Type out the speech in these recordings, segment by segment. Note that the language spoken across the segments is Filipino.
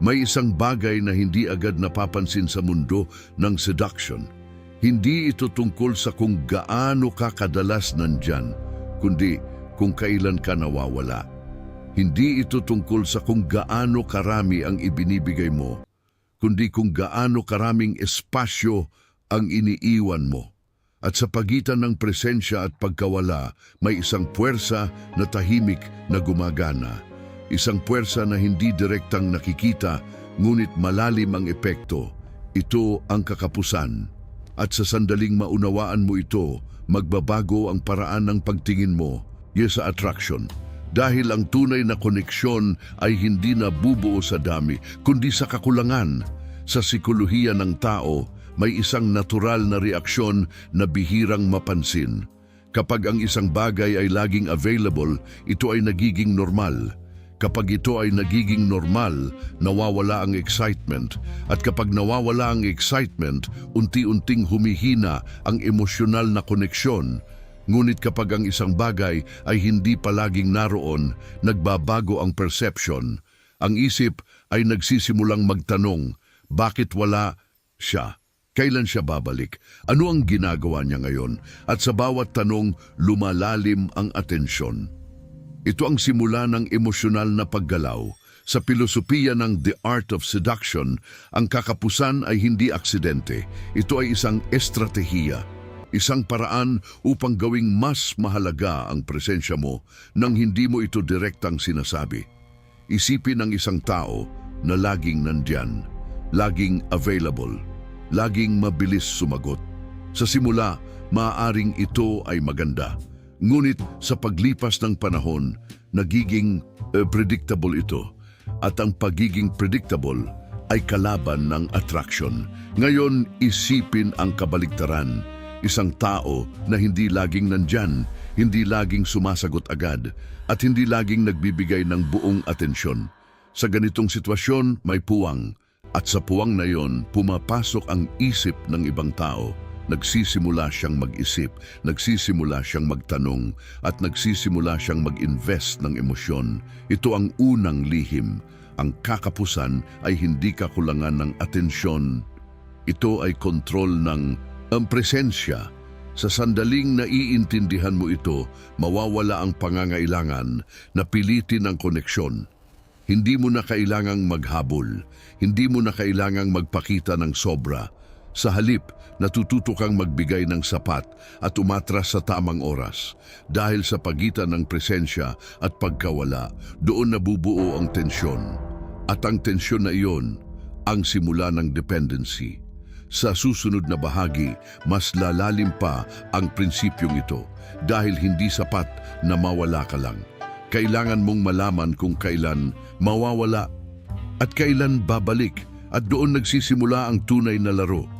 May isang bagay na hindi agad napapansin sa mundo ng seduction. Hindi ito tungkol sa kung gaano ka kadalas nandyan, kundi kung kailan ka nawawala. Hindi ito tungkol sa kung gaano karami ang ibinibigay mo, kundi kung gaano karaming espasyo ang iniiwan mo. At sa pagitan ng presensya at pagkawala, may isang puwersa na tahimik na gumagana. Isang puwersa na hindi direktang nakikita, ngunit malalim ang epekto. Ito ang kakapusan. At sa sandaling maunawaan mo ito, magbabago ang paraan ng pagtingin mo, sa attraction. Dahil ang tunay na koneksyon ay hindi nabubuo sa dami, kundi sa kakulangan. Sa sikolohiya ng tao, may isang natural na reaksyon na bihirang mapansin. Kapag ang isang bagay ay laging available, ito ay nagiging normal. Kapag ito ay nagiging normal, nawawala ang excitement. At kapag nawawala ang excitement, unti-unting humihina ang emosyonal na koneksyon. Ngunit kapag ang isang bagay ay hindi palaging naroon, nagbabago ang perception. Ang isip ay nagsisimulang magtanong, bakit wala siya? Kailan siya babalik? Ano ang ginagawa niya ngayon? At sa bawat tanong, lumalalim ang atensyon. Ito ang simula ng emosyonal na paggalaw. Sa pilosopiya ng The Art of Seduction, ang kakapusan ay hindi aksidente. Ito ay isang estratehiya. Isang paraan upang gawing mas mahalaga ang presensya mo nang hindi mo ito direktang sinasabi. Isipin ang isang tao na laging nandyan, laging available, laging mabilis sumagot. Sa simula, maaaring ito ay maganda. Ngunit sa paglipas ng panahon, nagiging predictable ito. At ang pagiging predictable ay kalaban ng attraction. Ngayon, isipin ang kabaligtaran. Isang tao na hindi laging nandyan, hindi laging sumasagot agad, at hindi laging nagbibigay ng buong atensyon. Sa ganitong sitwasyon, may puwang. At sa puwang na yon, pumapasok ang isip ng ibang tao. Nagsisimula siyang mag-isip, nagsisimula siyang magtanong, at nagsisimula siyang mag-invest ng emosyon. Ito ang unang lihim. Ang kakapusan ay hindi kakulangan ng atensyon. Ito ay kontrol ng presensya. Sa sandaling naiintindihan mo ito, mawawala ang pangangailangan na pilitin ang koneksyon. Hindi mo na kailangang maghabol, hindi mo na kailangang magpakita ng sobra. Sa halip, natututo kang magbigay ng sapat at umatras sa tamang oras. Dahil sa pagitan ng presensya at pagkawala, doon nabubuo ang tensyon. At ang tensyon na iyon, ang simula ng dependency. Sa susunod na bahagi, mas lalalim pa ang prinsipyong ito dahil hindi sapat na mawala ka lang. Kailangan mong malaman kung kailan mawawala at kailan babalik, at doon nagsisimula ang tunay na laro.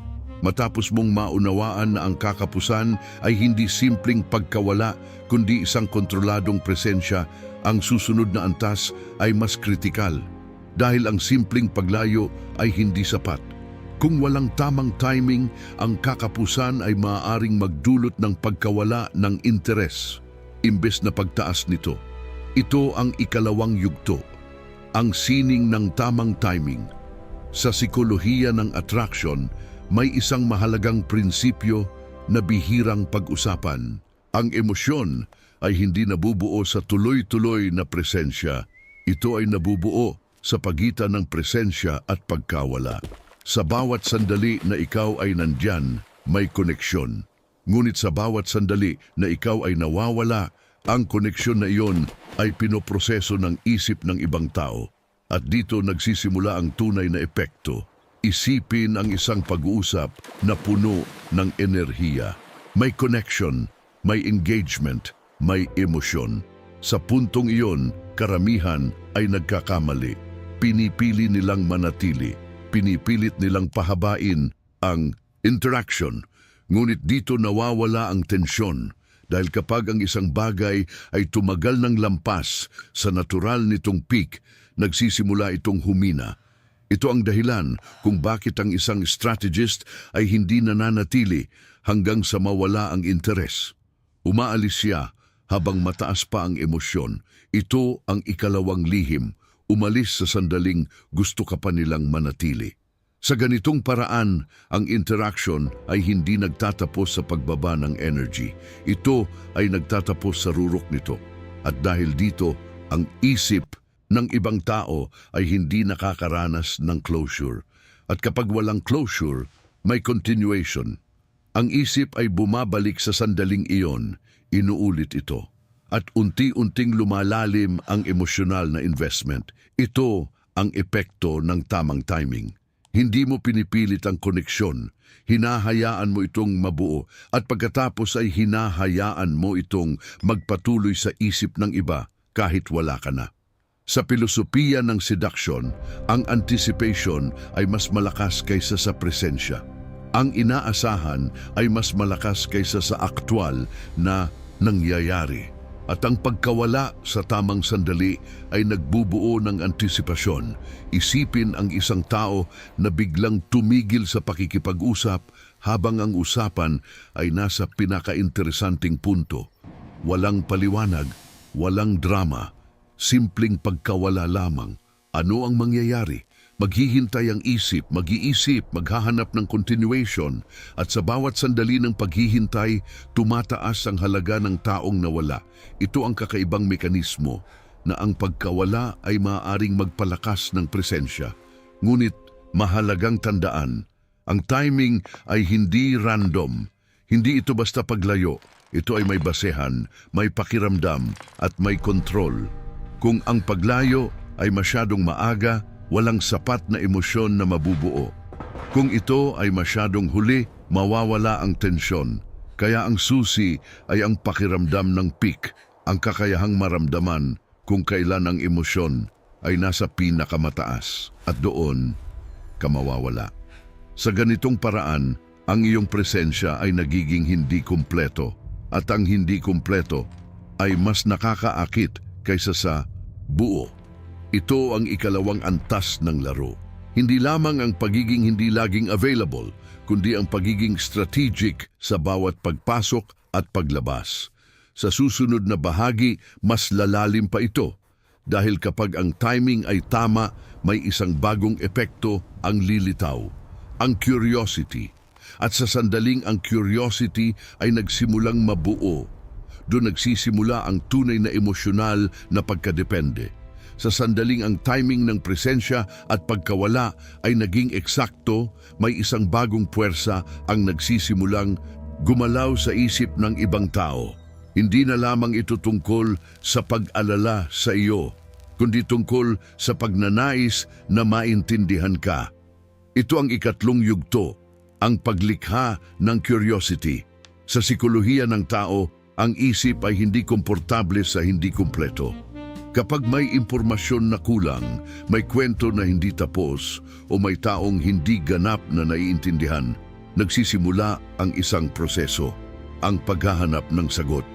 Matapos mong maunawaan na ang kakapusan ay hindi simpleng pagkawala, kundi isang kontroladong presensya, ang susunod na antas ay mas kritikal. Dahil ang simpleng paglayo ay hindi sapat. Kung walang tamang timing, ang kakapusan ay maaaring magdulot ng pagkawala ng interes, imbes na pagtaas nito. Ito ang ikalawang yugto, ang sining ng tamang timing. Sa sikolohiya ng attraction, may isang mahalagang prinsipyo na bihirang pag-usapan. Ang emosyon ay hindi nabubuo sa tuloy-tuloy na presensya. Ito ay nabubuo sa pagitan ng presensya at pagkawala. Sa bawat sandali na ikaw ay nandyan, may koneksyon. Ngunit sa bawat sandali na ikaw ay nawawala, ang koneksyon na iyon ay pinoproseso ng isip ng ibang tao. At dito nagsisimula ang tunay na epekto. Isipin ang isang pag-uusap na puno ng enerhiya. May connection, may engagement, may emosyon. Sa puntong iyon, karamihan ay nagkakamali. Pinipili nilang manatili. Pinipilit nilang pahabain ang interaction. Ngunit dito nawawala ang tensyon. Dahil kapag ang isang bagay ay tumagal ng lampas sa natural nitong peak, nagsisimula itong humina. Ito ang dahilan kung bakit ang isang strategist ay hindi nananatili hanggang sa mawala ang interes. Umaalis siya habang mataas pa ang emosyon. Ito ang ikalawang lihim. umalis sa sandaling gusto ka pa nilang manatili. Sa ganitong paraan, ang interaction ay hindi nagtatapos sa pagbaba ng energy. Ito ay nagtatapos sa rurok nito. At dahil dito, ang isip ng ibang tao ay hindi nakakaranas ng closure. At kapag walang closure, may continuation. Ang isip ay bumabalik sa sandaling iyon, inuulit ito. At unti-unting lumalalim ang emosyonal na investment. Ito ang epekto ng tamang timing. Hindi mo pinipilit ang koneksyon, hinahayaan mo itong mabuo at pagkatapos ay hinahayaan mo itong magpatuloy sa isip ng iba kahit wala ka na. Sa filosofiya ng seduction, ang anticipation ay mas malakas kaysa sa presensya. Ang inaasahan ay mas malakas kaysa sa aktwal na nangyayari. At ang pagkawala sa tamang sandali ay nagbubuo ng antisipasyon. Isipin ang isang tao na biglang tumigil sa pakikipag-usap habang ang usapan ay nasa pinaka-interesanting punto. Walang paliwanag, walang drama, simpleng pagkawala lamang. Ano ang mangyayari? Maghihintay ang isip, mag-iisip, maghahanap ng continuation at sa bawat sandali ng paghihintay, tumataas ang halaga ng taong nawala. Ito ang kakaibang mekanismo na ang pagkawala ay maaaring magpalakas ng presensya. Ngunit mahalagang tandaan, ang timing ay hindi random. Hindi ito basta paglayo. Ito ay may basehan, may pakiramdam at may kontrol. Kung ang paglayo ay masyadong maaga, walang sapat na emosyon na mabubuo. Kung ito ay masyadong huli, mawawala ang tensyon. Kaya ang susi ay ang pakiramdam ng peak, ang kakayahang maramdaman kung kailan ang emosyon ay nasa pinakamataas at doon ka mawawala. Sa ganitong paraan, ang iyong presensya ay nagiging hindi kumpleto at ang hindi kumpleto ay mas nakakaakit kaysa sa buo. Ito ang ikalawang antas ng laro. Hindi lamang ang pagiging hindi laging available, kundi ang pagiging strategic sa bawat pagpasok at paglabas. Sa susunod na bahagi, mas lalalim pa ito. Dahil kapag ang timing ay tama, may isang bagong epekto ang lilitaw, ang curiosity. At sa sandaling ang curiosity ay nagsimulang mabuo, doon nagsisimula ang tunay na emosyonal na pagkadepende. Sa sandaling ang timing ng presensya at pagkawala ay naging eksakto, may isang bagong puwersa ang nagsisimulang gumalaw sa isip ng ibang tao. Hindi na lamang ito tungkol sa pag-alala sa iyo, kundi tungkol sa pagnanais na maintindihan ka. Ito ang ikatlong yugto, ang paglikha ng curiosity. Sa sikolohiya ng tao, ang isip ay hindi komportable sa hindi kumpleto. Kapag may impormasyon na kulang, may kwento na hindi tapos, o may taong hindi ganap na naiintindihan, nagsisimula ang isang proseso, ang paghahanap ng sagot.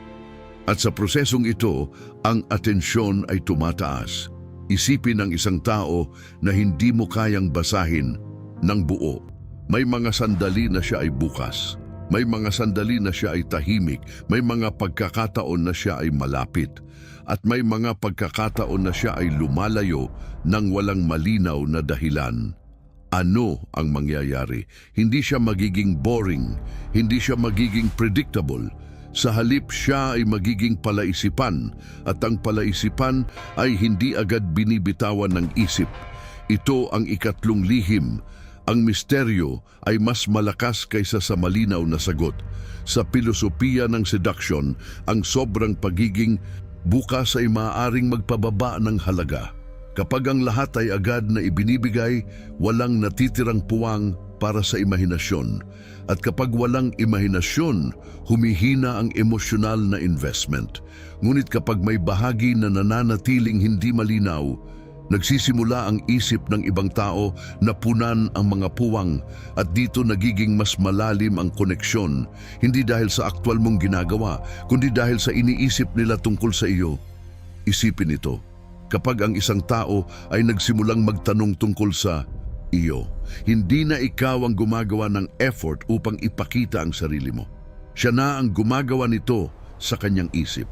At sa prosesong ito, ang atensyon ay tumataas. Isipin ng isang tao na hindi mo kayang basahin ng buo. May mga sandali na siya ay bukas. May mga sandali na siya ay tahimik. May mga pagkakataon na siya ay malapit. At may mga pagkakataon na siya ay lumalayo nang walang malinaw na dahilan. Ano ang mangyayari? Hindi siya magiging boring. Hindi siya magiging predictable. Sa halip siya ay magiging palaisipan. At ang palaisipan ay hindi agad binibitawan ng isip. Ito ang ikatlong lihim. Ang misteryo ay mas malakas kaysa sa malinaw na sagot. Sa filosofiya ng seduction, ang sobrang pagiging bukas ay maaaring magpababa ng halaga. Kapag ang lahat ay agad na ibinibigay, walang natitirang puwang para sa imahinasyon. At kapag walang imahinasyon, humihina ang emosyonal na investment. Ngunit kapag may bahagi na nananatiling hindi malinaw, nagsisimula ang isip ng ibang tao na punan ang mga puwang at dito nagiging mas malalim ang koneksyon, hindi dahil sa aktwal mong ginagawa, kundi dahil sa iniisip nila tungkol sa iyo. Isipin ito, kapag ang isang tao ay nagsimulang magtanong tungkol sa iyo, hindi na ikaw ang gumagawa ng effort upang ipakita ang sarili mo. Siya na ang gumagawa nito sa kanyang isip.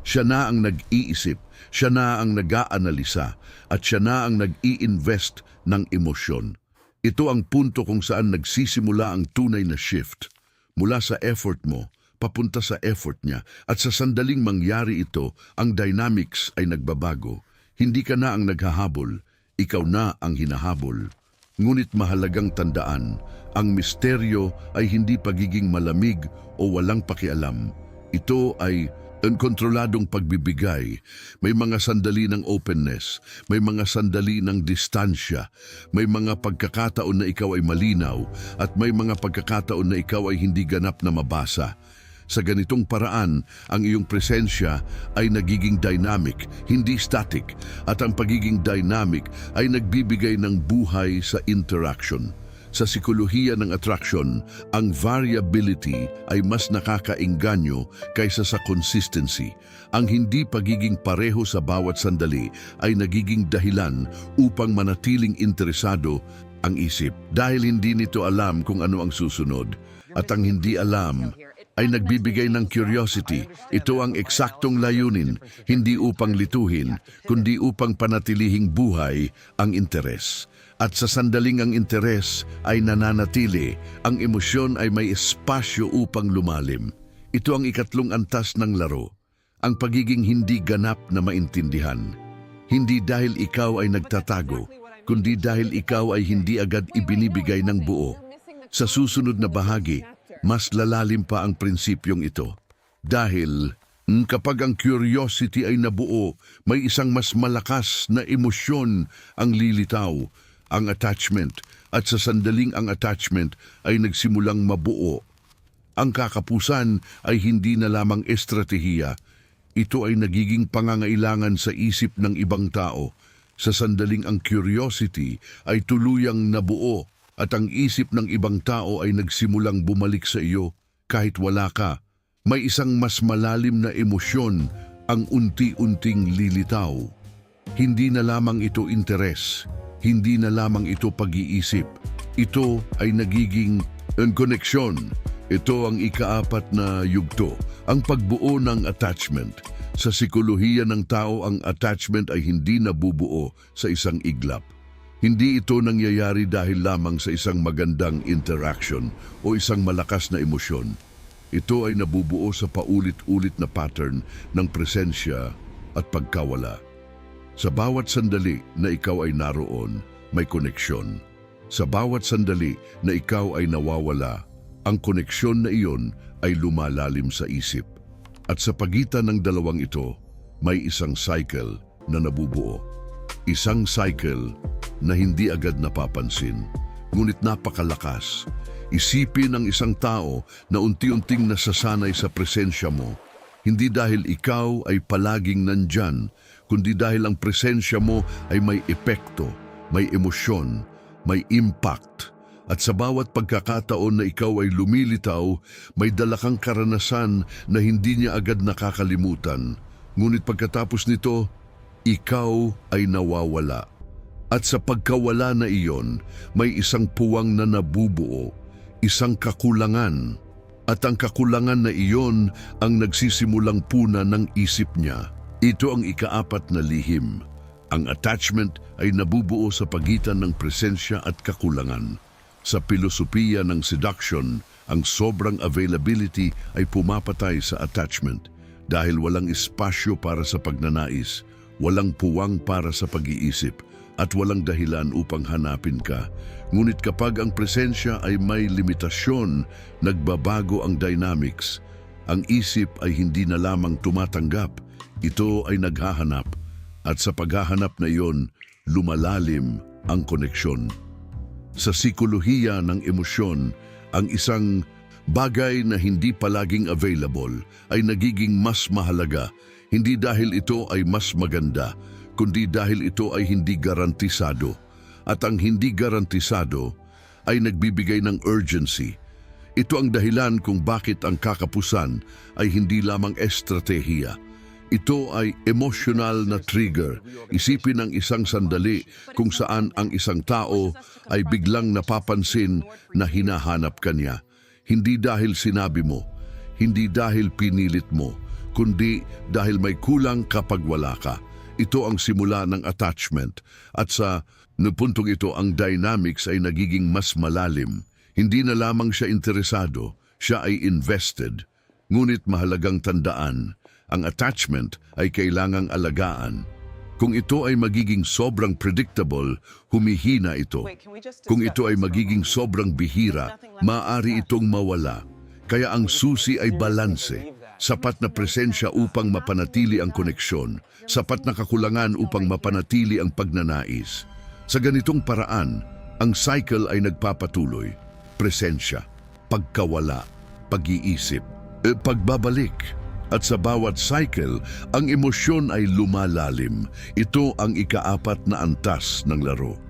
Siya na ang nag-iisip, siya na ang nag-aanalisa, at siya na ang nag-i-invest ng emosyon. Ito ang punto kung saan nagsisimula ang tunay na shift. Mula sa effort mo, papunta sa effort niya, at sa sandaling mangyari ito, ang dynamics ay nagbabago. Hindi ka na ang naghahabol, ikaw na ang hinahabol. Ngunit mahalagang tandaan, ang misteryo ay hindi pagiging malamig o walang pakialam. Ito ay ang kontroladong pagbibigay. May mga sandali ng openness, may mga sandali ng distansya, may mga pagkakataon na ikaw ay malinaw, at may mga pagkakataon na ikaw ay hindi ganap na mabasa. Sa ganitong paraan, ang iyong presensya ay nagiging dynamic, hindi static, at ang pagiging dynamic ay nagbibigay ng buhay sa interaction. Sa sikolohiya ng attraction, ang variability ay mas nakakaengganyo kaysa sa consistency. Ang hindi pagiging pareho sa bawat sandali ay nagiging dahilan upang manatiling interesado ang isip. Dahil hindi nito alam kung ano ang susunod, at ang hindi alam ay nagbibigay ng curiosity. Ito ang eksaktong layunin, hindi upang lituhin, kundi upang panatilihing buhay ang interes. At sa sandaling ang interes ay nananatili, ang emosyon ay may espasyo upang lumalim. Ito ang ikatlong antas ng laro, ang pagiging hindi ganap na maintindihan. Hindi dahil ikaw ay nagtatago, kundi dahil ikaw ay hindi agad ibinibigay ng buo. Sa susunod na bahagi, mas lalalim pa ang prinsipyong ito. Dahil kapag ang curiosity ay nabuo, may isang mas malakas na emosyon ang lilitaw, ang attachment, at sa sandaling ang attachment ay nagsimulang mabuo. Ang kakapusan ay hindi na lamang estratehiya. Ito ay nagiging pangangailangan sa isip ng ibang tao. Sa sandaling ang curiosity ay tuluyang nabuo at ang isip ng ibang tao ay nagsimulang bumalik sa iyo kahit wala ka. May isang mas malalim na emosyon ang unti-unting lilitaw. Hindi na lamang ito interes. Hindi na lamang ito pag-iisip. Ito ay nagiging koneksyon. Ito ang ikaapat na yugto, ang pagbuo ng attachment. Sa sikolohiya ng tao, ang attachment ay hindi nabubuo sa isang iglap. Hindi ito nangyayari dahil lamang sa isang magandang interaction o isang malakas na emosyon. Ito ay nabubuo sa paulit-ulit na pattern ng presensya at pagkawala. Sa bawat sandali na ikaw ay naroon, may koneksyon. Sa bawat sandali na ikaw ay nawawala, ang koneksyon na iyon ay lumalalim sa isip. At sa pagitan ng dalawang ito, may isang cycle na nabubuo. Isang cycle na hindi agad napapansin, ngunit napakalakas. Isipin ang isang tao na unti-unting nasasanay sa presensya mo, hindi dahil ikaw ay palaging nandyan, kundi dahil ang presensya mo ay may epekto, may emosyon, may impact. At sa bawat pagkakataon na ikaw ay lumilitaw, may dala kang karanasan na hindi niya agad nakakalimutan. Ngunit pagkatapos nito, ikaw ay nawawala. At sa pagkawala na iyon, may isang puwang na nabubuo, isang kakulangan. At ang kakulangan na iyon ang nagsisimulang puna ng isip niya. Ito ang ikaapat na lihim. Ang attachment ay nabubuo sa pagitan ng presensya at kakulangan. Sa filosofiya ng seduction, ang sobrang availability ay pumapatay sa attachment dahil walang espasyo para sa pagnanais, walang puwang para sa pag-iisip, at walang dahilan upang hanapin ka. Ngunit kapag ang presensya ay may limitasyon, nagbabago ang dynamics. Ang isip ay hindi na lamang tumatanggap, ito ay naghahanap. At sa paghahanap na iyon, lumalalim ang koneksyon. Sa sikolohiya ng emosyon, ang isang bagay na hindi palaging available ay nagiging mas mahalaga, hindi dahil ito ay mas maganda, kundi dahil ito ay hindi garantisado. At ang hindi garantisado ay nagbibigay ng urgency. Ito ang dahilan kung bakit ang kakapusan ay hindi lamang estratehiya. Ito ay emotional na trigger. Isipin ang isang sandali kung saan ang isang tao ay biglang napapansin na hinahanap ka niya. Hindi dahil sinabi mo, hindi dahil pinilit mo, kundi dahil may kulang kapag wala ka. Ito ang simula ng attachment at sa puntong ito ang dynamics ay nagiging mas malalim. Hindi na lamang siya interesado, siya ay invested. Ngunit mahalagang tandaan, ang attachment ay kailangang alagaan. Kung ito ay magiging sobrang predictable, humihina ito. Kung ito ay magiging sobrang bihira, maaari itong mawala. Kaya ang susi ay balanse. Sapat na presensya upang mapanatili ang koneksyon, sapat na kakulangan upang mapanatili ang pagnanais. Sa ganitong paraan, ang cycle ay nagpapatuloy. Presensya, pagkawala, pag-iisip, pagbabalik. At sa bawat cycle, ang emosyon ay lumalalim. Ito ang ikaapat na antas ng laro.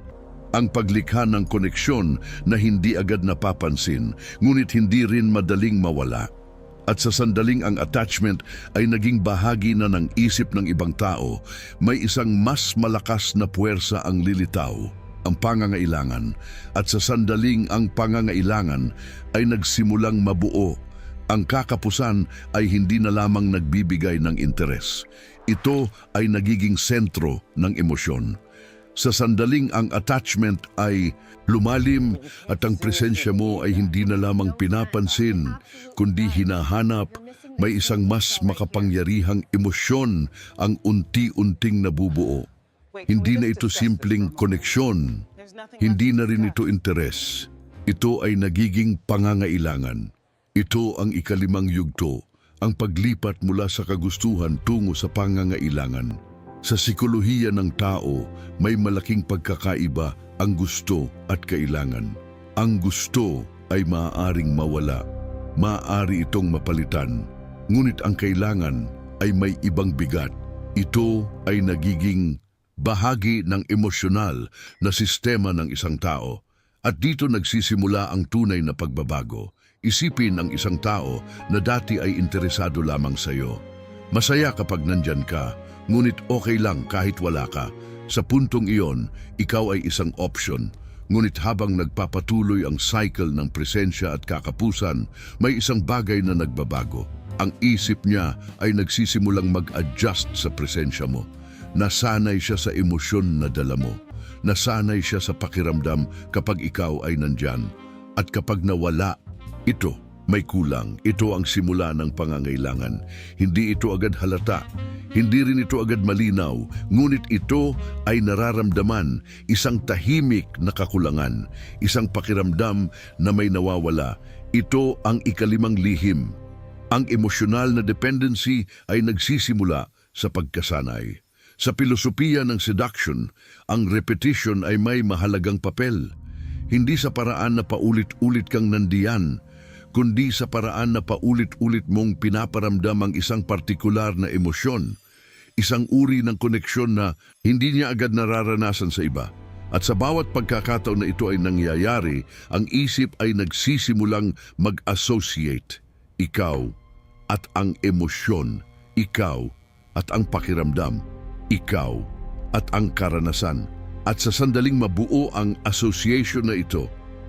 Ang paglikha ng koneksyon na hindi agad napapansin, ngunit hindi rin madaling mawala. At sa sandaling ang attachment ay naging bahagi na ng isip ng ibang tao, may isang mas malakas na puwersa ang lilitaw, ang pangangailangan. At sa sandaling ang pangangailangan ay nagsimulang mabuo, ang kakapusan ay hindi na lamang nagbibigay ng interes. Ito ay nagiging sentro ng emosyon. Sa sandaling ang attachment ay lumalim at ang presensya mo ay hindi na lamang pinapansin, kundi hinahanap, may isang mas makapangyarihang emosyon ang unti-unting nabubuo. Hindi na ito simpleng koneksyon, hindi na rin ito interes. Ito ay nagiging pangangailangan. Ito ang ikalimang yugto, ang paglipat mula sa kagustuhan tungo sa pangangailangan. Sa sikolohiya ng tao, may malaking pagkakaiba ang gusto at kailangan. Ang gusto ay maaaring mawala, maaari itong mapalitan, ngunit ang kailangan ay may ibang bigat. Ito ay nagiging bahagi ng emosyonal na sistema ng isang tao at dito nagsisimula ang tunay na pagbabago. Isipin ang isang tao na dati ay interesado lamang sa iyo. Masaya kapag nandyan ka, ngunit okay lang kahit wala ka. Sa puntong iyon, ikaw ay isang option. Ngunit habang nagpapatuloy ang cycle ng presensya at kakapusan, may isang bagay na nagbabago. Ang isip niya ay nagsisimulang mag-adjust sa presensya mo. Nasanay siya sa emosyon na dala mo. Nasanay siya sa pakiramdam kapag ikaw ay nandyan. At kapag nawala, ito, may kulang. Ito ang simula ng pangangailangan. Hindi ito agad halata. Hindi rin ito agad malinaw. Ngunit ito ay nararamdaman, isang tahimik na kakulangan, isang pakiramdam na may nawawala. Ito ang ikalimang lihim. Ang emosyonal na dependency ay nagsisimula sa pagkasanay. Sa pilosopiya ng seduction, ang repetition ay may mahalagang papel. Hindi sa paraan na paulit-ulit kang nandiyan, kundi sa paraan na paulit-ulit mong pinaparamdam ang isang partikular na emosyon, isang uri ng koneksyon na hindi niya agad nararanasan sa iba. At sa bawat pagkakataon na ito ay nangyayari, ang isip ay nagsisimulang mag-associate. Ikaw at ang emosyon, ikaw at ang pakiramdam, ikaw at ang karanasan. At sa sandaling mabuo ang association na ito,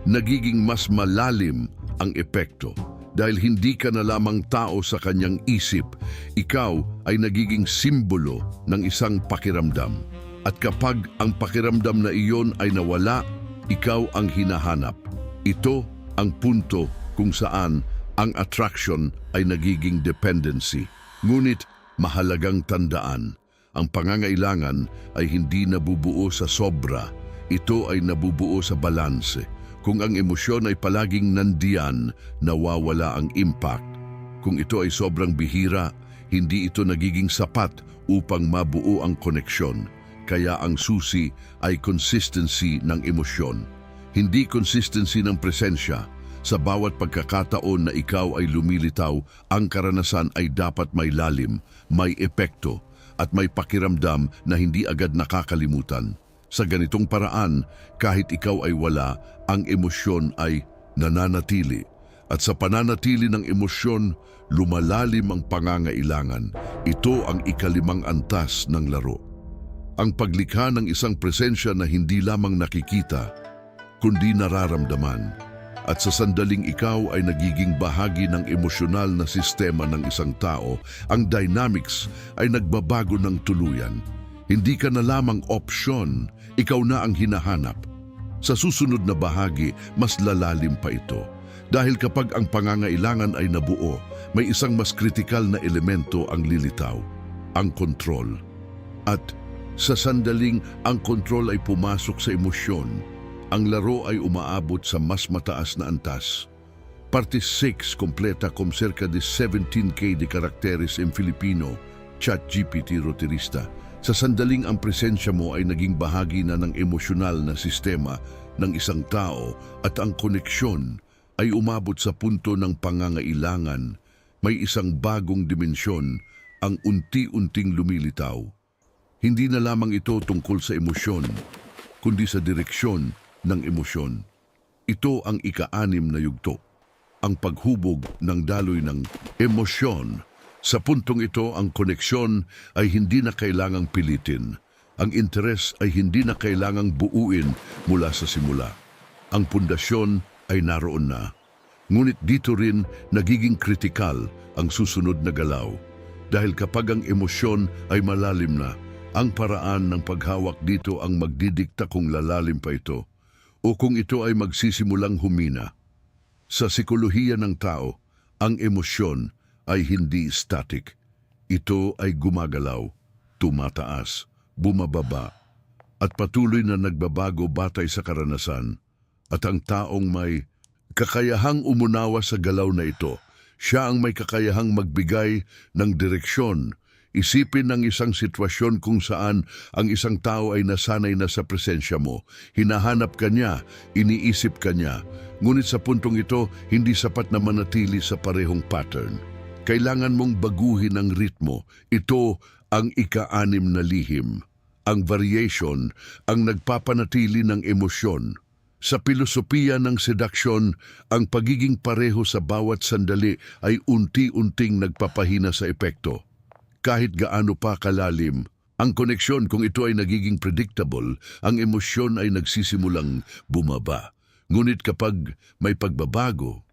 nagiging mas malalim ang epekto. Dahil hindi ka na lamang tao sa kanyang isip, ikaw ay nagiging simbolo ng isang pakiramdam. At kapag ang pakiramdam na iyon ay nawala, ikaw ang hinahanap. Ito ang punto kung saan ang attraction ay nagiging dependency. Ngunit mahalagang tandaan, ang pangangailangan ay hindi nabubuo sa sobra. Ito ay nabubuo sa balanse. Kung ang emosyon ay palaging nandiyan, nawawala ang impact. Kung ito ay sobrang bihira, hindi ito nagiging sapat upang mabuo ang koneksyon. Kaya ang susi ay consistency ng emosyon. Hindi consistency ng presensya. Sa bawat pagkakataon na ikaw ay lumilitaw, ang karanasan ay dapat may lalim, may epekto, at may pakiramdam na hindi agad nakakalimutan. Sa ganitong paraan, kahit ikaw ay wala, ang emosyon ay nananatili. At sa pananatili ng emosyon, lumalalim ang pangangailangan. Ito ang ikalimang antas ng laro. Ang paglikha ng isang presensya na hindi lamang nakikita, kundi nararamdaman. At sa sandaling ikaw ay nagiging bahagi ng emosyonal na sistema ng isang tao, ang dynamics ay nagbabago ng tuluyan. Hindi ka na lamang opsyon, ikaw na ang hinahanap. Sa susunod na bahagi, mas lalalim pa ito. Dahil kapag ang pangangailangan ay nabuo, may isang mas kritikal na elemento ang lilitaw, ang kontrol. At sa sandaling ang kontrol ay pumasok sa emosyon, ang laro ay umaabot sa mas mataas na antas. Parte 6 completa con cerca de 17K de caracteres en Filipino, ChatGPT Roterista. Sa sandaling ang presensya mo ay naging bahagi na ng emosyonal na sistema ng isang tao at ang koneksyon ay umabot sa punto ng pangangailangan, may isang bagong dimensyon ang unti-unting lumilitaw. Hindi na lamang ito tungkol sa emosyon, kundi sa direksyon ng emosyon. Ito ang ika-6 na yugto, ang paghubog ng daloy ng emosyon. Sa puntong ito, ang koneksyon ay hindi na kailangang pilitin. Ang interes ay hindi na kailangang buuin mula sa simula. Ang pundasyon ay naroon na. Ngunit dito rin nagiging kritikal ang susunod na galaw. Dahil kapag ang emosyon ay malalim na, ang paraan ng paghawak dito ang magdidikta kung lalalim pa ito o kung ito ay magsisimulang humina. Sa sikolohiya ng tao, ang emosyon ay hindi static. Ito ay gumagalaw, tumataas, bumababa, at patuloy na nagbabago batay sa karanasan. At ang taong may kakayahang umunawa sa galaw na ito, siya ang may kakayahang magbigay ng direksyon. Isipin ng isang sitwasyon kung saan ang isang tao ay nasanay na sa presensya mo. Hinahanap ka niya, iniisip ka niya. Ngunit sa puntong ito, hindi sapat na manatili sa parehong pattern. Kailangan mong baguhin ang ritmo. Ito ang ika-6 na lihim. Ang variation ang nagpapanatili ng emosyon. Sa pilosopiya ng seduction, ang pagiging pareho sa bawat sandali ay unti-unting nagpapahina sa epekto. Kahit gaano pa kalalim, ang koneksyon kung ito ay nagiging predictable, ang emosyon ay nagsisimulang bumaba. Ngunit kapag may pagbabago,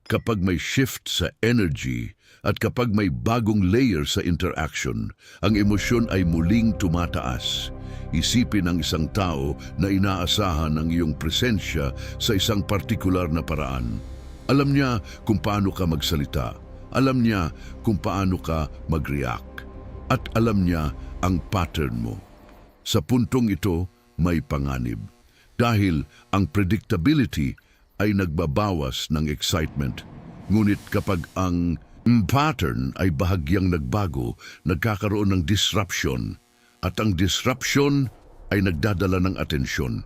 kapag may shift sa energy, at kapag may bagong layer sa interaction, ang emosyon ay muling tumataas. Isipin ang isang tao na inaasahan ang iyong presensya sa isang partikular na paraan. Alam niya kung paano ka magsalita. Alam niya kung paano ka mag-react. At alam niya ang pattern mo. Sa puntong ito, may panganib. Dahil ang predictability ay nagbabawas ng excitement. Ngunit kapag ang pattern ay bahagyang nagbago, nagkakaroon ng disruption. At ang disruption ay nagdadala ng atensyon.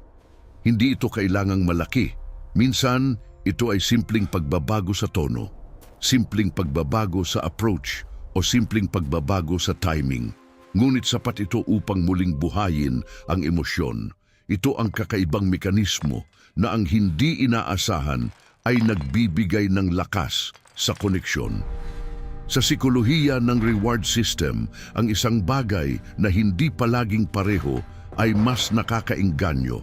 Hindi ito kailangang malaki. Minsan, ito ay simpleng pagbabago sa tono, simpleng pagbabago sa approach, o simpleng pagbabago sa timing. Ngunit sapat ito upang muling buhayin ang emosyon. Ito ang kakaibang mekanismo na ang hindi inaasahan ay nagbibigay ng lakas sa koneksyon. Sa sikolohiya ng reward system, ang isang bagay na hindi palaging pareho ay mas nakakaengganyo.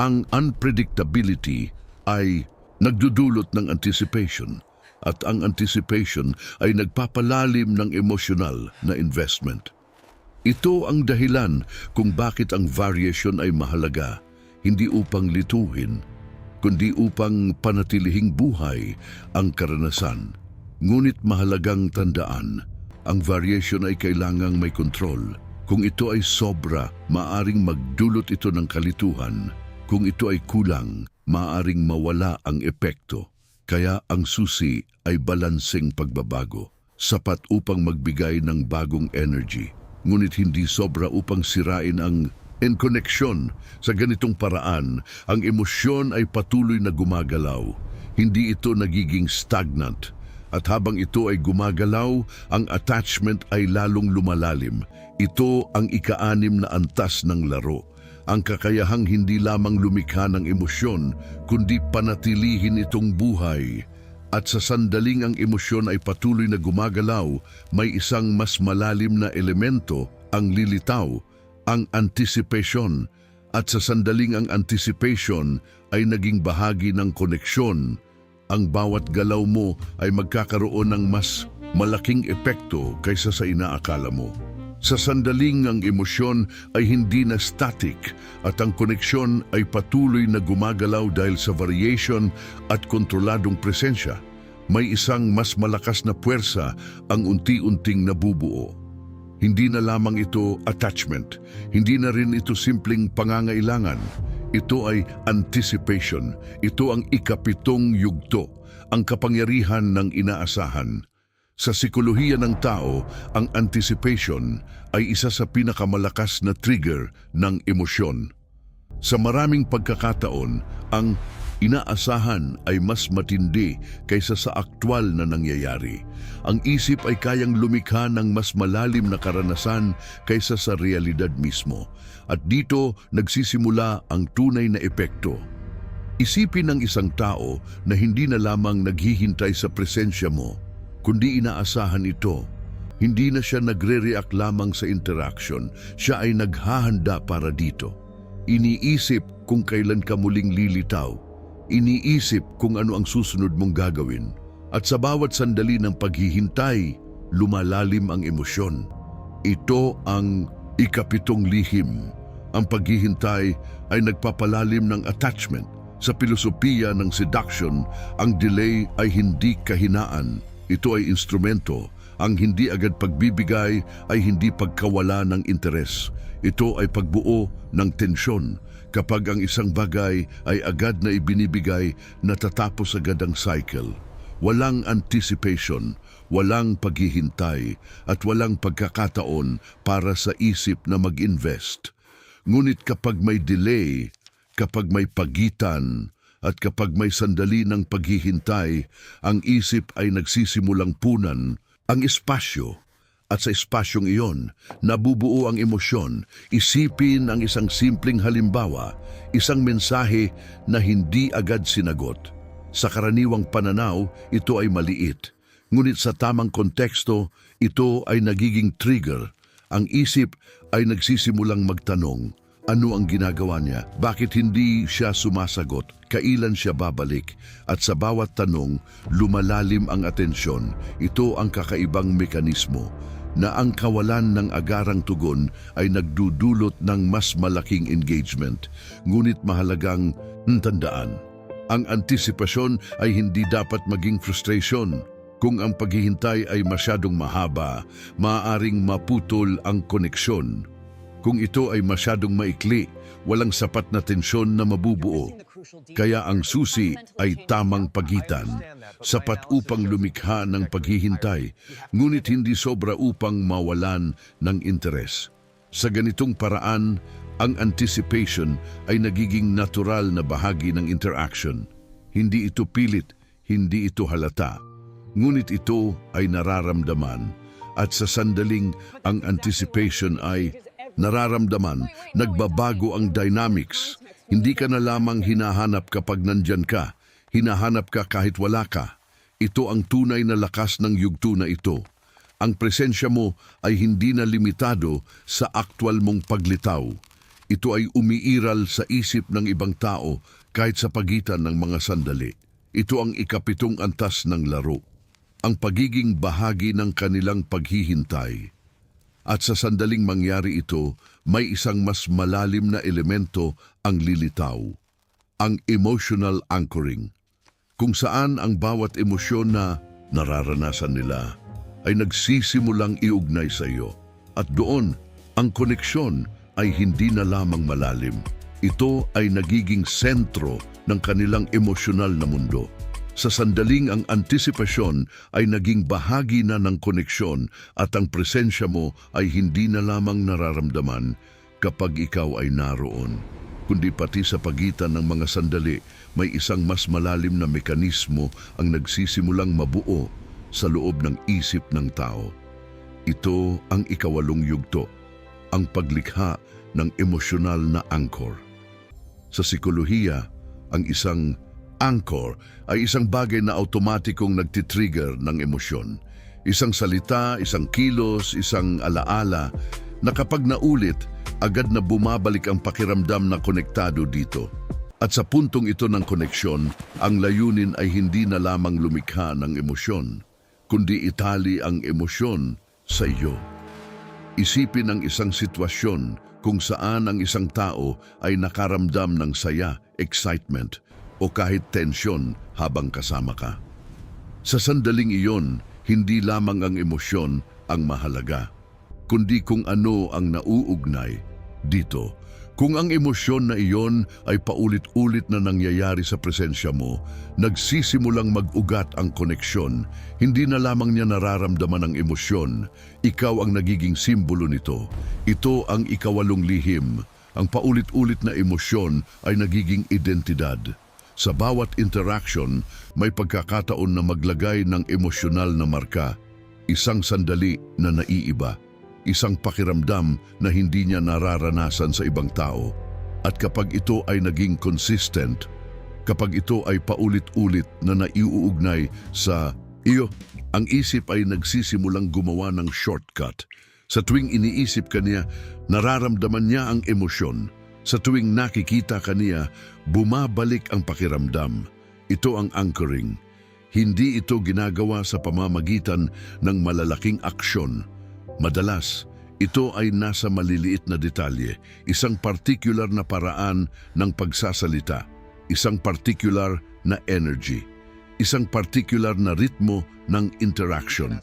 Ang unpredictability ay nagdudulot ng anticipation, at ang anticipation ay nagpapalalim ng emosyonal na investment. Ito ang dahilan kung bakit ang variation ay mahalaga, hindi upang lituhin, kundi upang panatilihing buhay ang karanasan. Ngunit mahalagang tandaan, ang variation ay kailangang may kontrol. Kung ito ay sobra, maaring magdulot ito ng kalituhan. Kung ito ay kulang, maaring mawala ang epekto. Kaya ang susi ay balanseng pagbabago, sapat upang magbigay ng bagong energy, ngunit hindi sobra upang sirain ang connection. Sa ganitong paraan, ang emosyon ay patuloy na gumagalaw. Hindi ito nagiging stagnant. At habang ito ay gumagalaw, ang attachment ay lalong lumalalim. Ito ang ika-6 na antas ng laro. Ang kakayahang hindi lamang lumikha ng emosyon, kundi panatilihin itong buhay. At sa sandaling ang emosyon ay patuloy na gumagalaw, may isang mas malalim na elemento ang lilitaw, ang anticipation. At sa sandaling ang anticipation ay naging bahagi ng koneksyon, ang bawat galaw mo ay magkakaroon ng mas malaking epekto kaysa sa inaakala mo. Sa sandaling ang emosyon ay hindi na static at ang koneksyon ay patuloy na gumagalaw dahil sa variation at kontroladong presensya. May isang mas malakas na puwersa ang unti-unting nabubuo. Hindi na lamang ito attachment, hindi na rin ito simpleng pangangailangan. Ito ay anticipation, ito ang ikapitong yugto, ang kapangyarihan ng inaasahan. Sa sikolohiya ng tao, ang anticipation ay isa sa pinakamalakas na trigger ng emosyon. Sa maraming pagkakataon, ang inaasahan ay mas matindi kaysa sa aktwal na nangyayari. Ang isip ay kayang lumikha ng mas malalim na karanasan kaysa sa realidad mismo. At dito nagsisimula ang tunay na epekto. Isipin ng isang tao na hindi na lamang naghihintay sa presensya mo, kundi inaasahan ito. Hindi na siya nagre-react lamang sa interaction, siya ay naghahanda para dito. Iniisip kung kailan ka muling lilitaw. Iniisip kung ano ang susunod mong gagawin. At sa bawat sandali ng paghihintay, lumalalim ang emosyon. Ito ang ikapitong lihim. Ang paghihintay ay nagpapalalim ng attachment. Sa pilosopiya ng seduction, ang delay ay hindi kahinaan. Ito ay instrumento. Ang hindi agad pagbibigay ay hindi pagkawala ng interes. Ito ay pagbuo ng tensyon. Kapag ang isang bagay ay agad na ibinibigay, natatapos agad ang cycle. Walang anticipation, walang paghihintay, at walang pagkakataon para sa isip na mag-invest. Ngunit kapag may delay, kapag may pagitan, at kapag may sandali ng paghihintay, ang isip ay nagsisimulang punan ang espasyo. At sa espasyong iyon, nabubuo ang emosyon. Isipin ang isang simpleng halimbawa, isang mensahe na hindi agad sinagot. Sa karaniwang pananaw, ito ay maliit. Ngunit sa tamang konteksto, ito ay nagiging trigger. Ang isip ay nagsisimulang magtanong, ano ang ginagawa niya? Bakit hindi siya sumasagot? Kailan siya babalik? At sa bawat tanong, lumalalim ang atensyon. Ito ang kakaibang mekanismo na ang kawalan ng agarang tugon ay nagdudulot ng mas malaking engagement. Ngunit mahalagang tandaan, ang antisipasyon ay hindi dapat maging frustration. Kung ang paghihintay ay masyadong mahaba, maaaring maputol ang koneksyon. Kung ito ay masyadong maikli, walang sapat na tensyon na mabubuo. Kaya ang susi ay tamang pagitan, sapat upang lumikha ng paghihintay, ngunit hindi sobra upang mawalan ng interes. Sa ganitong paraan, ang anticipation ay nagiging natural na bahagi ng interaction. Hindi ito pilit, hindi ito halata, ngunit ito ay nararamdaman. At sa sandaling ang anticipation ay nararamdaman, nagbabago ang dynamics. Hindi ka na lamang hinahanap kapag nandyan ka, hinahanap ka kahit wala ka. Ito ang tunay na lakas ng yugto na ito. Ang presensya mo ay hindi na limitado sa aktwal mong paglitaw. Ito ay umiiral sa isip ng ibang tao kahit sa pagitan ng mga sandali. Ito ang ikapitong antas ng laro, ang pagiging bahagi ng kanilang paghihintay. At sa sandaling mangyari ito, may isang mas malalim na elemento ang lilitaw, ang emotional anchoring, kung saan ang bawat emosyon na nararanasan nila ay nagsisimulang iugnay sa iyo. At doon, ang koneksyon ay hindi na lamang malalim. Ito ay nagiging sentro ng kanilang emosyonal na mundo. Sa sandaling ang antisipasyon ay naging bahagi na ng koneksyon at ang presensya mo ay hindi na lamang nararamdaman kapag ikaw ay naroon, kundi pati sa pagitan ng mga sandali, may isang mas malalim na mekanismo ang nagsisimulang mabuo sa loob ng isip ng tao. Ito ang ikawalong yugto, ang paglikha ng emosyonal na anchor. Sa sikolohiya, ang isang anchor ay isang bagay na automatikong nagtitrigger ng emosyon. Isang salita, isang kilos, isang alaala, na kapag naulit, agad na bumabalik ang pakiramdam na konektado dito. At sa puntong ito ng koneksyon, ang layunin ay hindi na lamang lumikha ng emosyon, kundi itali ang emosyon sa iyo. Isipin ang isang sitwasyon kung saan ang isang tao ay nakaramdam ng saya, excitement, o kahit tensyon habang kasama ka. Sa sandaling iyon, hindi lamang ang emosyon ang mahalaga, kundi kung ano ang nauugnay dito. Kung ang emosyon na iyon ay paulit-ulit na nangyayari sa presensya mo, nagsisimulang mag-ugat ang koneksyon, hindi na lamang niya nararamdaman ang emosyon, ikaw ang nagiging simbolo nito. Ito ang ikawalong lihim. Ang paulit-ulit na emosyon ay nagiging identidad. Sa bawat interaction, may pagkakataon na maglagay ng emosyonal na marka, isang sandali na naiiba, isang pakiramdam na hindi niya nararanasan sa ibang tao. At kapag ito ay naging consistent, kapag ito ay paulit-ulit na naiuugnay sa iyo, ang isip ay nagsisimulang gumawa ng shortcut. Sa tuwing iniisip ka niya, nararamdaman niya ang emosyon. Sa tuwing nakikita ka niya, bumabalik ang pakiramdam. Ito ang anchoring. Hindi ito ginagawa sa pamamagitan ng malalaking aksyon. Madalas, ito ay nasa maliliit na detalye, isang partikular na paraan ng pagsasalita, isang partikular na energy, isang partikular na ritmo ng interaction.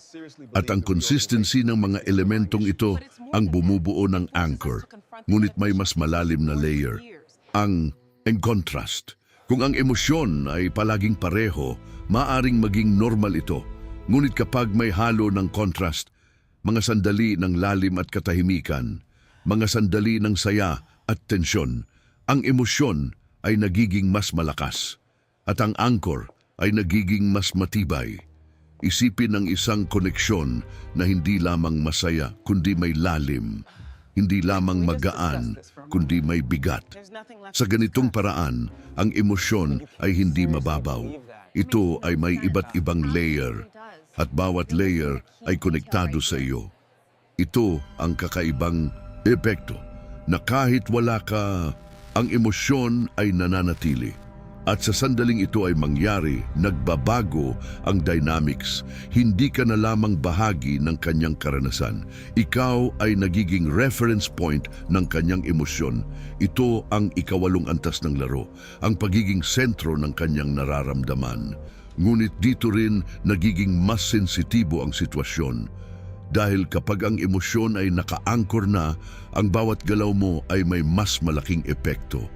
At ang consistency ng mga elementong ito ang bumubuo ng anchor, ngunit may mas malalim na layer, ang contrast. Kung ang emosyon ay palaging pareho, maaring maging normal ito. Ngunit kapag may halo ng contrast, mga sandali ng lalim at katahimikan, mga sandali ng saya at tensyon, ang emosyon ay nagiging mas malakas at ang anchor ay nagiging mas matibay. Isipin ang isang koneksyon na hindi lamang masaya kundi may lalim, hindi lamang magaan kundi may bigat. Sa ganitong paraan, ang emosyon ay hindi mababaw. Ito ay may iba't ibang layer at bawat layer ay konektado sa iyo. Ito ang kakaibang epekto na kahit wala ka, ang emosyon ay nananatili. At sa sandaling ito ay mangyari, nagbabago ang dynamics. Hindi ka na lamang bahagi ng kanyang karanasan. Ikaw ay nagiging reference point ng kanyang emosyon. Ito ang ikawalong antas ng laro, ang pagiging sentro ng kanyang nararamdaman. Ngunit dito rin nagiging mas sensitibo ang sitwasyon. Dahil kapag ang emosyon ay naka-anchor na, ang bawat galaw mo ay may mas malaking epekto.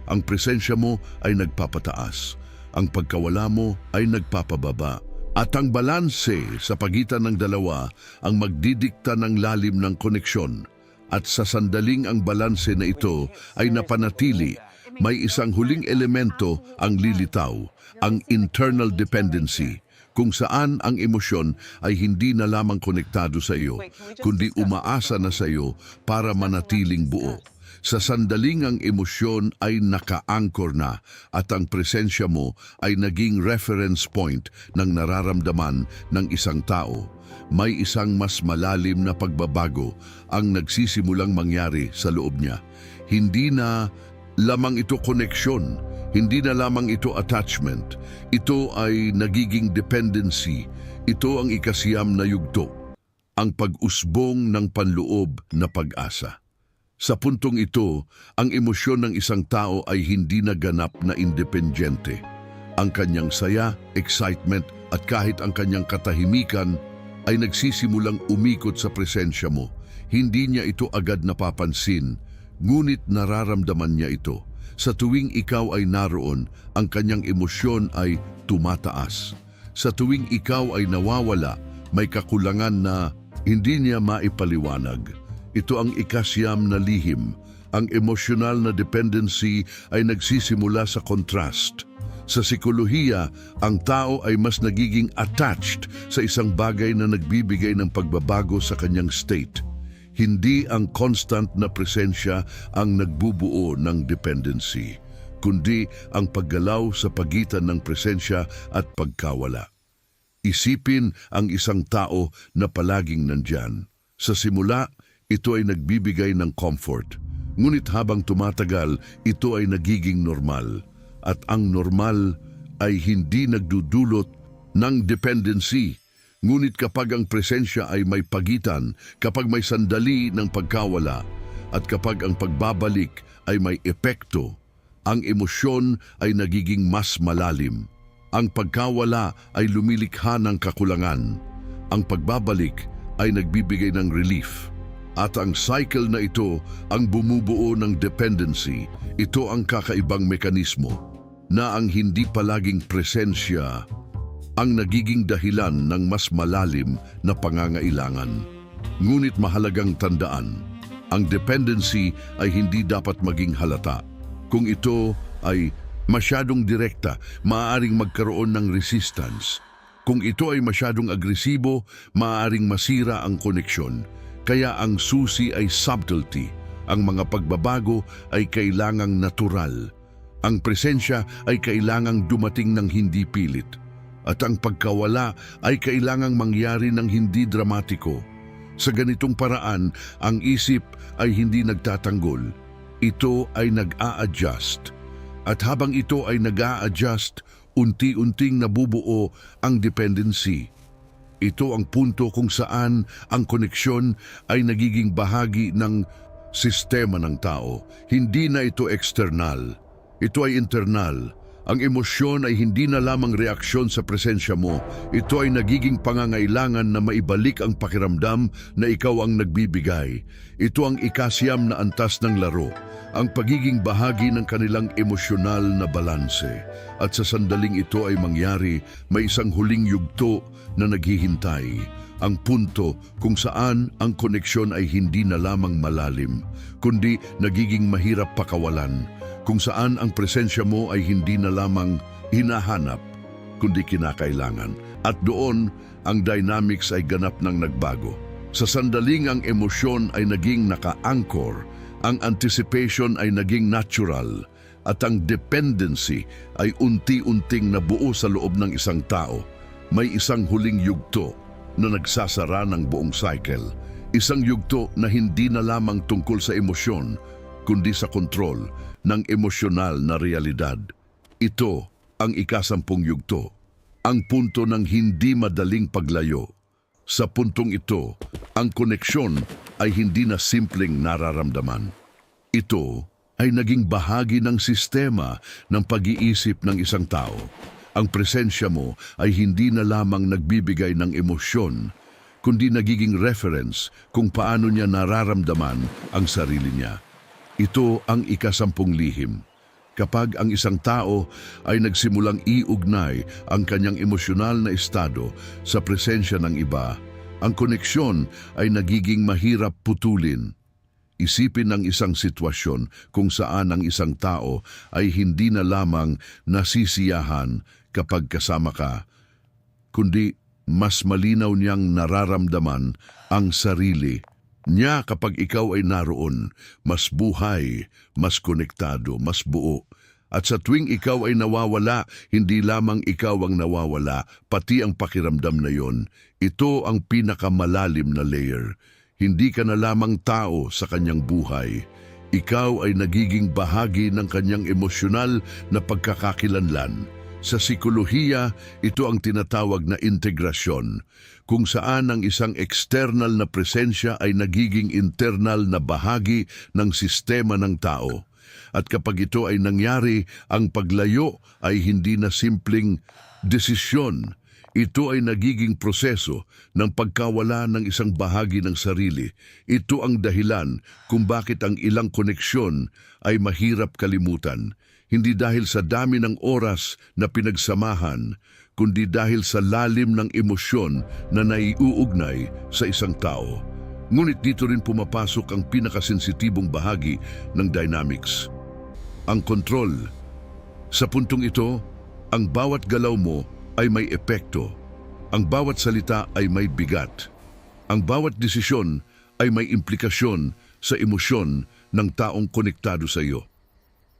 Ang presensya mo ay nagpapataas, ang pagkawala mo ay nagpapababa. At ang balanse sa pagitan ng dalawa ang magdidikta ng lalim ng koneksyon. At sa sandaling ang balanse na ito ay napanatili, may isang huling elemento ang lilitaw, ang internal dependency, kung saan ang emosyon ay hindi na lamang konektado sa iyo, kundi umaasa na sa iyo para manatiling buo. Sa sandaling ang emosyon ay naka-anchor na at ang presensya mo ay naging reference point ng nararamdaman ng isang tao, may isang mas malalim na pagbabago ang nagsisimulang mangyari sa loob niya. Hindi na lamang ito koneksyon, hindi na lamang ito attachment, ito ay nagiging dependency, ito ang ikasiyam na yugto, ang pag-usbong ng panloob na pag-asa. Sa puntong ito, ang emosyon ng isang tao ay hindi naganap na independyente. Ang kanyang saya, excitement at kahit ang kanyang katahimikan ay nagsisimulang umikot sa presensya mo. Hindi niya ito agad napapansin, ngunit nararamdaman niya ito. Sa tuwing ikaw ay naroon, ang kanyang emosyon ay tumataas. Sa tuwing ikaw ay nawawala, may kakulangan na hindi niya maipaliwanag. Ito ang ikasyam na lihim. Ang emosyonal na dependency ay nagsisimula sa contrast. Sa psikolohiya, ang tao ay mas nagiging attached sa isang bagay na nagbibigay ng pagbabago sa kanyang state. Hindi ang constant na presensya ang nagbubuo ng dependency, kundi ang paggalaw sa pagitan ng presensya at pagkawala. Isipin ang isang tao na palaging nandyan. Sa simula, Ito ay nagbibigay ng comfort. Ngunit habang tumatagal, ito ay nagiging normal. At ang normal ay hindi nagdudulot ng dependency. Ngunit kapag ang presensya ay may pagitan, kapag may sandali ng pagkawala, at kapag ang pagbabalik ay may epekto, ang emosyon ay nagiging mas malalim. Ang pagkawala ay lumilikha ng kakulangan. Ang pagbabalik ay nagbibigay ng relief. At ang cycle na ito ang bumubuo ng dependency. Ito ang kakaibang mekanismo na ang hindi palaging presensya ang nagiging dahilan ng mas malalim na pangangailangan. Ngunit mahalagang tandaan, ang dependency ay hindi dapat maging halata. Kung ito ay masyadong direkta, maaaring magkaroon ng resistance. Kung ito ay masyadong agresibo, maaaring masira ang koneksyon. Kaya ang susi ay subtlety. Ang mga pagbabago ay kailangang natural. Ang presensya ay kailangang dumating ng hindi pilit. At ang pagkawala ay kailangang mangyari ng hindi dramatiko. Sa ganitong paraan, ang isip ay hindi nagtatanggol. Ito ay nag-a-adjust. At habang ito ay nag-a-adjust, unti-unting nabubuo ang dependency. Ito ang punto kung saan ang koneksyon ay nagiging bahagi ng sistema ng tao. Hindi na ito external. Ito ay internal. Ang emosyon ay hindi na lamang reaksyon sa presensya mo. Ito ay nagiging pangangailangan na maibalik ang pakiramdam na ikaw ang nagbibigay. Ito ang ikasyam na antas ng laro, ang pagiging bahagi ng kanilang emosyonal na balanse. At sa sandaling ito ay mangyari, may isang huling yugto na naghihintay. Ang punto kung saan ang koneksyon ay hindi na lamang malalim, kundi nagiging mahirap pakawalan. Kung saan ang presensya mo ay hindi na lamang hinahanap, kundi kinakailangan. At doon, ang dynamics ay ganap ng nagbago. Sa sandaling ang emosyon ay naging naka-anchor, ang anticipation ay naging natural, at ang dependency ay unti-unting nabuo sa loob ng isang tao. May isang huling yugto na nagsasara ng buong cycle. Isang yugto na hindi na lamang tungkol sa emosyon, kundi sa kontrol ng emosyonal na realidad. Ito ang ikasampung yugto, ang punto ng hindi madaling paglayo. Sa puntong ito, ang koneksyon ay hindi na simpleng nararamdaman. Ito ay naging bahagi ng sistema ng pag-iisip ng isang tao. Ang presensya mo ay hindi na lamang nagbibigay ng emosyon, kundi nagiging reference kung paano niya nararamdaman ang sarili niya. Ito ang ikasampung lihim. Kapag ang isang tao ay nagsimulang iugnay ang kanyang emosyonal na estado sa presensya ng iba, ang koneksyon ay nagiging mahirap putulin. Isipin ang isang sitwasyon kung saan ang isang tao ay hindi na lamang nasisiyahan kapag kasama ka, kundi mas malinaw niyang nararamdaman ang sarili niya kapag ikaw ay naroon, mas buhay, mas konektado, mas buo. At sa tuwing ikaw ay nawawala, hindi lamang ikaw ang nawawala, pati ang pakiramdam na yon. Ito ang pinakamalalim na layer. Hindi ka na lamang tao sa kanyang buhay. Ikaw ay nagiging bahagi ng kanyang emosyonal na pagkakakilanlan. Sa psikolohiya, ito ang tinatawag na integrasyon, kung saan ang isang external na presensya ay nagiging internal na bahagi ng sistema ng tao. At kapag ito ay nangyari, ang paglayo ay hindi na simpleng desisyon. Ito ay nagiging proseso ng pagkawala ng isang bahagi ng sarili. Ito ang dahilan kung bakit ang ilang koneksyon ay mahirap kalimutan. Hindi dahil sa dami ng oras na pinagsamahan, kundi dahil sa lalim ng emosyon na naiuugnay sa isang tao. Ngunit dito rin pumapasok ang pinakasensitibong bahagi ng dynamics, ang kontrol. Sa puntong ito, ang bawat galaw mo ay may epekto. Ang bawat salita ay may bigat. Ang bawat desisyon ay may implikasyon sa emosyon ng taong konektado sa iyo.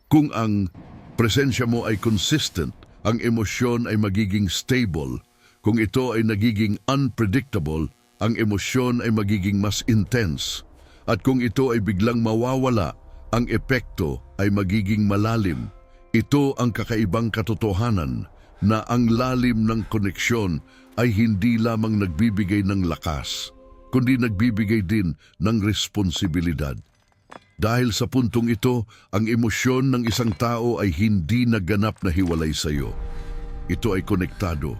Kung ang presensya mo ay consistent, ang emosyon ay magiging stable. Kung ito ay nagiging unpredictable, ang emosyon ay magiging mas intense. At kung ito ay biglang mawawala, ang epekto ay magiging malalim. Ito ang kakaibang katotohanan na ang lalim ng koneksyon ay hindi lamang nagbibigay ng lakas, kundi nagbibigay din ng responsibilidad. Dahil sa puntong ito, ang emosyon ng isang tao ay hindi naganap na hiwalay sa iyo. Ito ay konektado.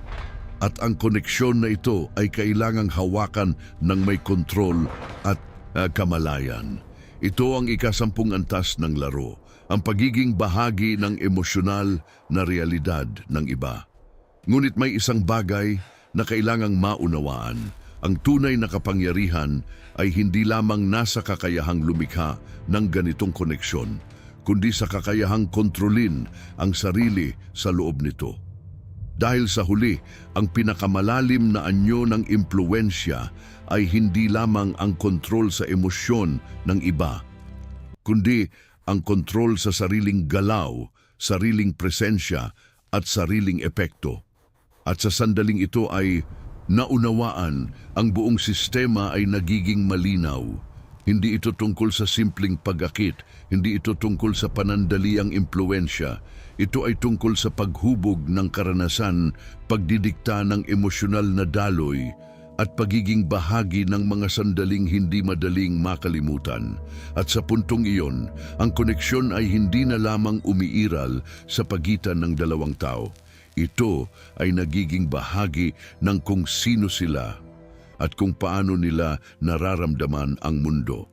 At ang koneksyon na ito ay kailangang hawakan ng may kontrol at kamalayan. Ito ang ikasampung antas ng laro, ang pagiging bahagi ng emosyonal na realidad ng iba. Ngunit may isang bagay na kailangang maunawaan. Ang tunay na kapangyarihan ay hindi lamang nasa kakayahang lumikha ng ganitong koneksyon, kundi sa kakayahang kontrolin ang sarili sa loob nito. Dahil sa huli, ang pinakamalalim na anyo ng impluwensya ay hindi lamang ang kontrol sa emosyon ng iba, kundi ang kontrol sa sariling galaw, sariling presensya at sariling epekto. At sa sandaling ito ay naunawaan, ang buong sistema ay nagiging malinaw. Hindi ito tungkol sa simpleng pag-akit, hindi ito tungkol sa panandaliang impluwensya. Ito ay tungkol sa paghubog ng karanasan, pagdidikta ng emosyonal na daloy, at pagiging bahagi ng mga sandaling hindi madaling makalimutan. At sa puntong iyon, ang koneksyon ay hindi na lamang umiiral sa pagitan ng dalawang tao. Ito ay nagiging bahagi ng kung sino sila at kung paano nila nararamdaman ang mundo.